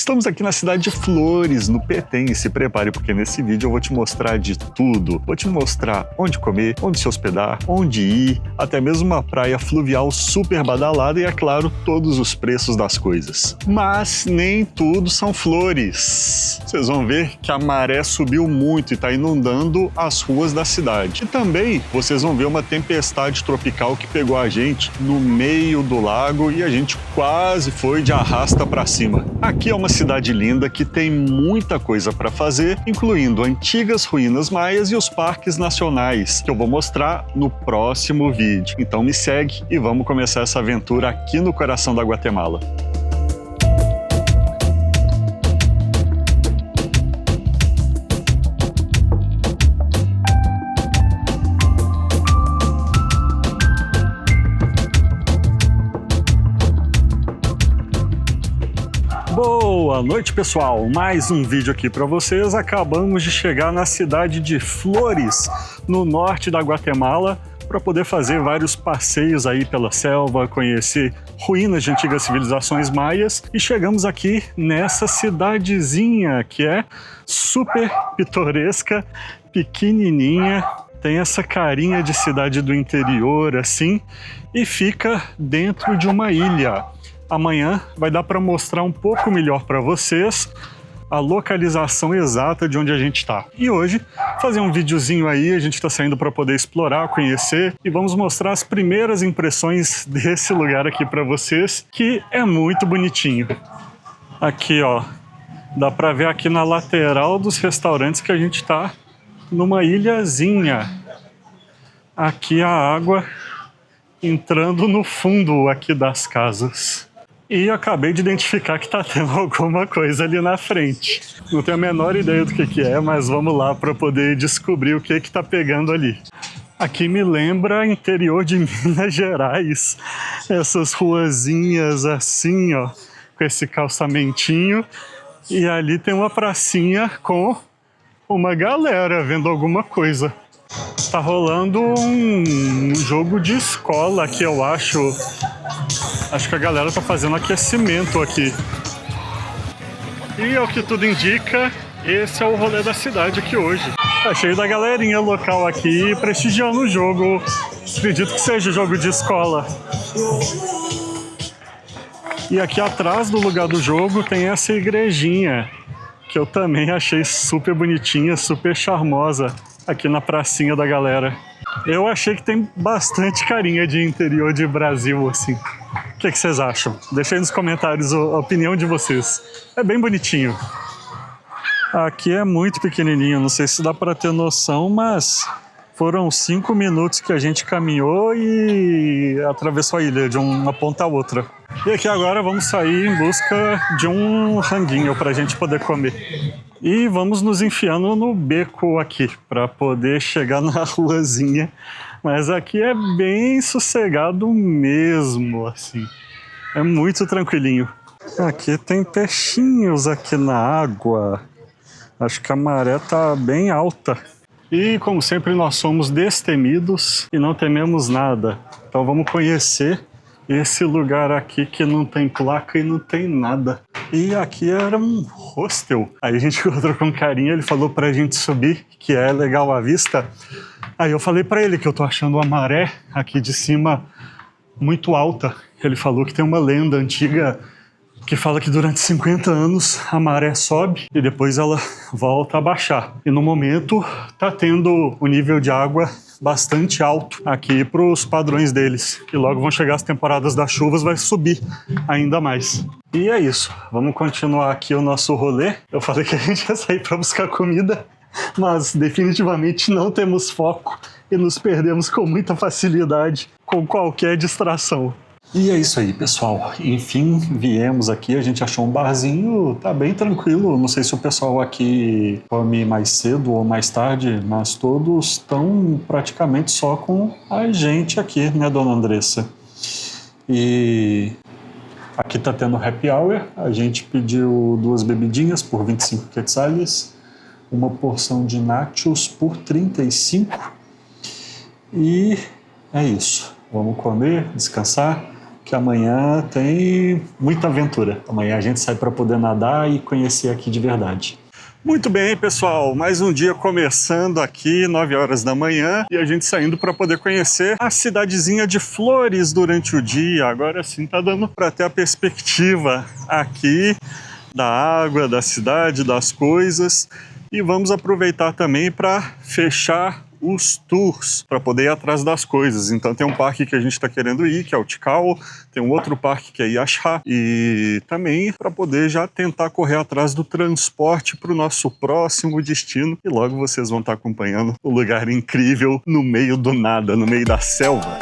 Estamos aqui na cidade de Flores, no Petém, e se prepare porque nesse vídeo eu vou te mostrar de tudo. Vou te mostrar onde comer, onde se hospedar, onde ir, até mesmo uma praia fluvial super badalada e, é claro, todos os preços das coisas. Mas nem tudo são flores. Vocês vão ver que a maré subiu muito e está inundando as ruas da cidade. E também vocês vão ver uma tempestade tropical que pegou a gente no meio do lago e a gente quase foi de arrasta para cima. Aqui é uma cidade linda que tem muita coisa para fazer, incluindo antigas ruínas maias e os parques nacionais, que eu vou mostrar no próximo vídeo. Então me segue e vamos começar essa aventura aqui no coração da Guatemala. Boa noite, pessoal! Mais um vídeo aqui para vocês. Acabamos de chegar na cidade de Flores, no norte da Guatemala, para poder fazer vários passeios aí pela selva, conhecer ruínas de antigas civilizações maias. E chegamos aqui nessa cidadezinha que é super pitoresca, pequenininha, tem essa carinha de cidade do interior assim, e fica dentro de uma ilha. Amanhã vai dar para mostrar um pouco melhor para vocês a localização exata de onde a gente está. E hoje, fazer um videozinho aí, a gente está saindo para poder explorar, conhecer e vamos mostrar as primeiras impressões desse lugar aqui para vocês, que é muito bonitinho. Aqui, ó, dá para ver aqui na lateral dos restaurantes que a gente está numa ilhazinha. Aqui a água entrando no fundo aqui das casas. E acabei de identificar que tá tendo alguma coisa ali na frente. Não tenho a menor ideia do que é, mas vamos lá para poder descobrir o que tá pegando ali. Aqui me lembra interior de Minas Gerais. Essas ruazinhas assim, ó, com esse calçamentinho. E ali tem uma pracinha com uma galera vendo alguma coisa. Tá rolando um jogo de escola aqui, eu acho. Acho que a galera tá fazendo aquecimento aqui. E ao que tudo indica, esse é o rolê da cidade aqui hoje. Tá cheio da galerinha local aqui prestigiando o jogo. Acredito que seja jogo de escola. E aqui atrás do lugar do jogo tem essa igrejinha, que eu também achei super bonitinha, super charmosa, aqui na pracinha da galera. Eu achei que tem bastante carinha de interior de Brasil, assim. O que vocês acham? Deixa aí nos comentários a opinião de vocês. É bem bonitinho. Aqui é muito pequenininho, não sei se dá para ter noção, mas foram 5 minutos que a gente caminhou e atravessou a ilha de uma ponta a outra. E aqui agora vamos sair em busca de um ranguinho para a gente poder comer. E vamos nos enfiando no beco aqui, para poder chegar na ruazinha. Mas aqui é bem sossegado mesmo, assim. É muito tranquilinho. Aqui tem peixinhos aqui na água. Acho que a maré tá bem alta. E como sempre nós somos destemidos e não tememos nada. Então vamos conhecer esse lugar aqui que não tem placa e não tem nada. E aqui era um hostel. Aí a gente encontrou com um carinha, ele falou pra gente subir, que é legal a vista. Aí eu falei pra ele que eu tô achando a maré aqui de cima muito alta. Ele falou que tem uma lenda antiga que fala que durante 50 anos a maré sobe e depois ela volta a baixar. E no momento tá tendo o nível de água bastante alto aqui para os padrões deles. E logo vão chegar as temporadas das chuvas, vai subir ainda mais. E é isso, vamos continuar aqui o nosso rolê. Eu falei que a gente ia sair para buscar comida, mas definitivamente não temos foco e nos perdemos com muita facilidade com qualquer distração. E é isso aí, pessoal. Enfim, viemos aqui, a gente achou um barzinho, tá bem tranquilo. Não sei se o pessoal aqui come mais cedo ou mais tarde, mas todos estão praticamente só com a gente aqui, né, dona Andressa? E aqui tá tendo happy hour, a gente pediu 2 bebidinhas por 25 quetzales, uma porção de nachos por 35 e é isso. Vamos comer, descansar que amanhã tem muita aventura. Amanhã a gente sai para poder nadar e conhecer aqui de verdade. Muito bem, pessoal, mais um dia começando aqui, 9 horas da manhã, e a gente saindo para poder conhecer a cidadezinha de Flores durante o dia. Agora sim tá dando para ter a perspectiva aqui da água, da cidade, das coisas, e vamos aproveitar também para fechar os tours, para poder ir atrás das coisas. Então tem um parque que a gente está querendo ir, que é o Tikal, tem um outro parque que é Yasha, e também para poder já tentar correr atrás do transporte para o nosso próximo destino, e logo vocês vão estar acompanhando o lugar incrível no meio do nada, no meio da selva.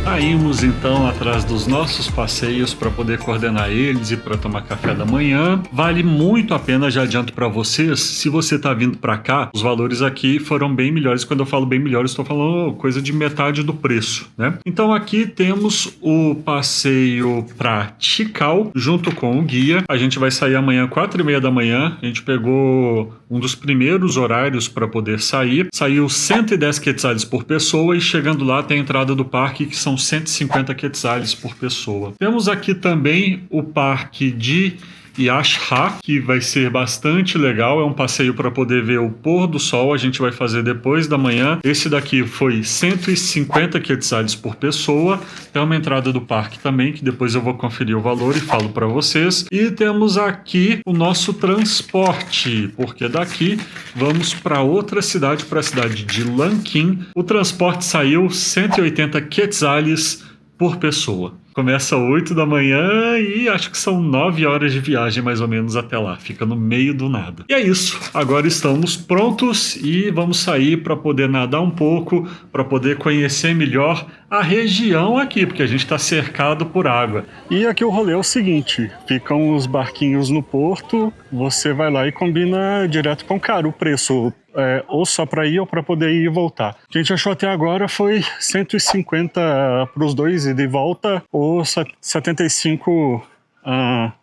Saímos então atrás dos nossos passeios para poder coordenar eles e para tomar café da manhã. Vale muito a pena, já adianto para vocês, se você está vindo para cá, os valores aqui foram bem melhores. Quando eu falo bem melhores, estou falando coisa de metade do preço, né? Então aqui temos o passeio para Tikal, junto com o guia. A gente vai sair amanhã 4h30 da manhã. A gente pegou um dos primeiros horários para poder sair. Saiu 110 quetzales por pessoa e chegando lá tem a entrada do parque, que são 150 quetzales por pessoa. Temos aqui também o parque de Yasha, que vai ser bastante legal. É um passeio para poder ver o pôr do sol. A gente vai fazer depois da manhã. Esse daqui foi 150 quetzales por pessoa. Tem uma entrada do parque também, que depois eu vou conferir o valor e falo para vocês. E temos aqui o nosso transporte, porque daqui vamos para outra cidade, para a cidade de Lanquin. O transporte saiu 180 quetzales por pessoa. Começa 8 da manhã e acho que são 9 horas de viagem mais ou menos até lá. Fica no meio do nada. E é isso. Agora estamos prontos e vamos sair para poder nadar um pouco, para poder conhecer melhor a região aqui, porque a gente está cercado por água. E aqui o rolê é o seguinte, ficam os barquinhos no porto, você vai lá e combina direto com o cara o preço. Ou só para ir ou para poder ir e voltar. O que a gente achou até agora foi 150 para os dois, ida e volta, ou 75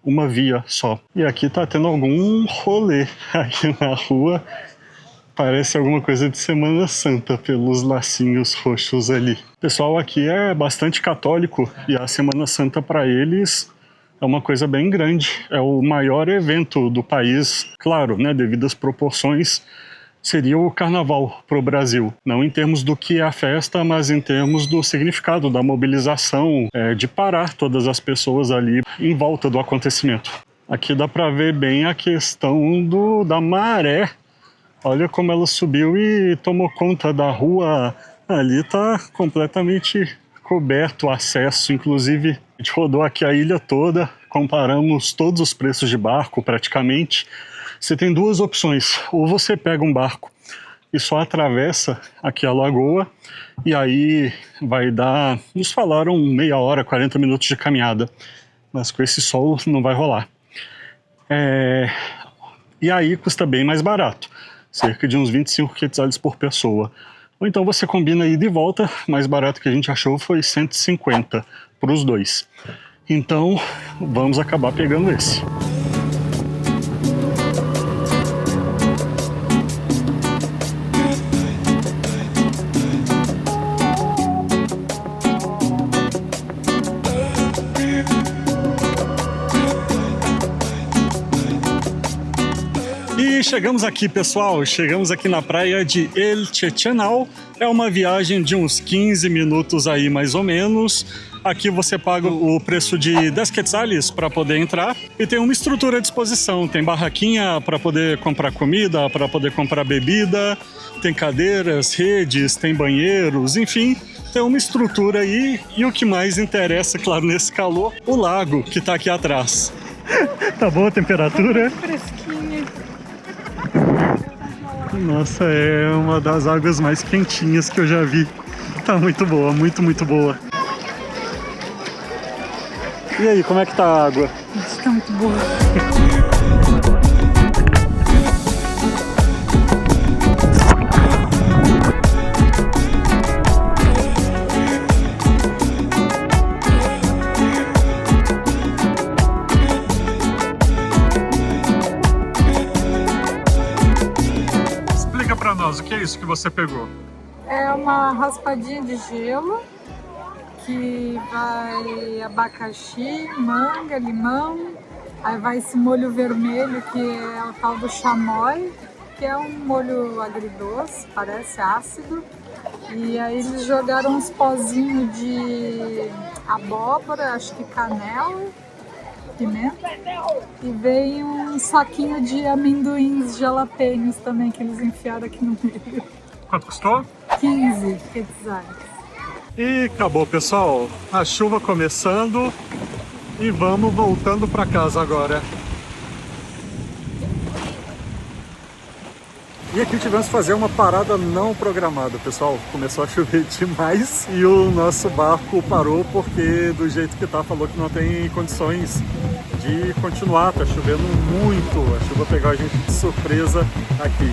uma via só. E aqui tá tendo algum rolê aqui na rua. Parece alguma coisa de Semana Santa pelos lacinhos roxos ali. O pessoal aqui é bastante católico e a Semana Santa para eles é uma coisa bem grande. É o maior evento do país, claro, né, devido às proporções. Seria o carnaval para o Brasil, não em termos do que é a festa, mas em termos do significado, da mobilização, de parar todas as pessoas ali em volta do acontecimento. Aqui dá para ver bem a questão da maré. Olha como ela subiu e tomou conta da rua. Ali está completamente coberto o acesso, inclusive a gente rodou aqui a ilha toda, comparamos todos os preços de barco praticamente. Você tem duas opções, ou você pega um barco e só atravessa aqui a lagoa, e aí vai dar, nos falaram meia hora, 40 minutos de caminhada, mas com esse sol não vai rolar. E aí custa bem mais barato, cerca de uns 25 quetzales por pessoa. Ou então você combina ida e volta, mais barato que a gente achou foi 150 para os dois. Então vamos acabar pegando esse. E chegamos aqui, pessoal, chegamos aqui na praia de El Chechenal. É uma viagem de uns 15 minutos aí, mais ou menos. Aqui você paga o preço de 10 quetzales para poder entrar e tem uma estrutura à disposição. Tem barraquinha para poder comprar comida, para poder comprar bebida, tem cadeiras, redes, tem banheiros, enfim, tem uma estrutura aí. E o que mais interessa, claro, nesse calor, o lago que está aqui atrás. Tá boa a temperatura? Fresquinha. Nossa, é uma das águas mais quentinhas que eu já vi. Tá muito boa, muito, muito boa. E aí, como é que tá a água? Nossa, tá muito boa. pra nós, o que é isso que você pegou? É uma raspadinha de gelo que vai abacaxi, manga, limão, aí vai esse molho vermelho que é o tal do chamoy, que é um molho agridoce, parece ácido. E aí eles jogaram uns pozinhos de abóbora, acho que canela, pimenta. E veio um saquinho de amendoins jalapenos também que eles enfiaram aqui no meio. Quanto custou? 15 quetzais. E acabou, pessoal. A chuva começando e vamos voltando para casa agora. E aqui tivemos que fazer uma parada não programada, pessoal. Começou a chover demais e o nosso barco parou porque do jeito que tá, falou que não tem condições de continuar. Tá chovendo muito. A chuva pegou a gente de surpresa aqui.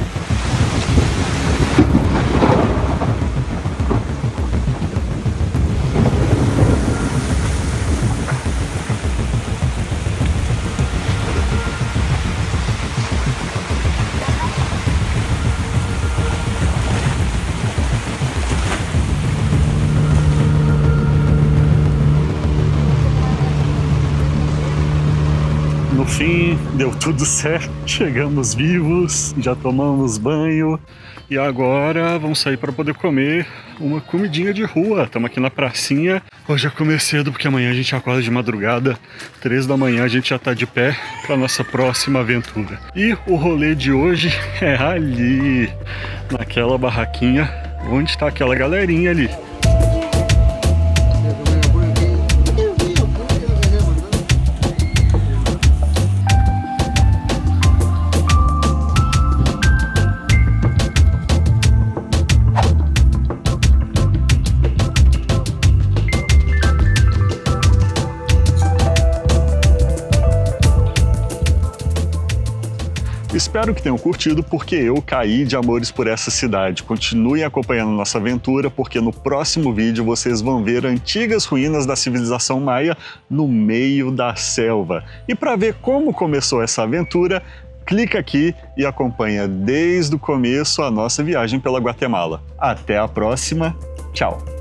No fim, deu tudo certo, chegamos vivos, já tomamos banho e agora vamos sair para poder comer uma comidinha de rua. Estamos aqui na pracinha. Hoje é comer cedo porque amanhã a gente acorda de madrugada, 3 da manhã a gente já está de pé para nossa próxima aventura. E o rolê de hoje é ali, naquela barraquinha onde está aquela galerinha ali. Espero que tenham curtido, porque eu caí de amores por essa cidade. Continuem acompanhando nossa aventura, porque no próximo vídeo vocês vão ver antigas ruínas da civilização maia no meio da selva. E para ver como começou essa aventura, clica aqui e acompanha desde o começo a nossa viagem pela Guatemala. Até a próxima, tchau!